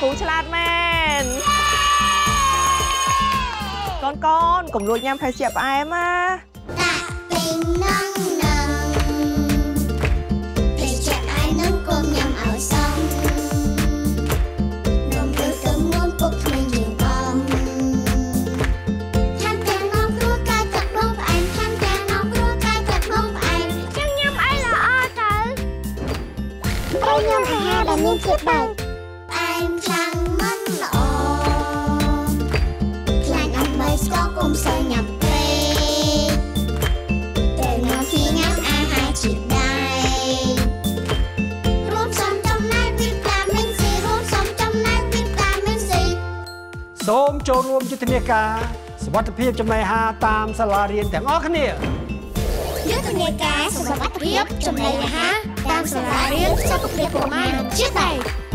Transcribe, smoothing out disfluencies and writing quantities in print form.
គ្រូឆ្លាតមែនកូនកុំលួចញ៉ាំភេសជ្ជៈផ្អែមណាដាក់ពេញនឹងភេសជ្ជៈផ្អែមនឹងកុំញ៉ាំឲ្យសមនំឬទៅមុនពុកថ្មីយើងអំហាន់ទាំងនំគ្រួកាយកាត់បងផ្អែមហាន់ទាំងនំគ្រួកាយកាត់បងផ្អែមខ្ញុំញ៉ាំអីល្អទៅត្រូវញ៉ាំអាហារដែលមានជាតិបែកផ្អែមខ្លាំងមិនល្អខ្លាញ់អំបីស្ករកុំសូវញ៉ាំពេកតែមកពីញ៉ាំអាហារជាតិដែររួមសំចំណែកវីតាមីន C រួមសំចំណែកវីតាមីន C សូមចូលរួមយុទ្ធនាការសុវត្ថិភាពចំណីអាហារតាមសាលារៀនទាំងអស់គ្នាយុទ្ធនាការសុវត្ថិភាពចំណីអាហារតាមសាលារៀនសុខភាពកុមារជាតិដែរ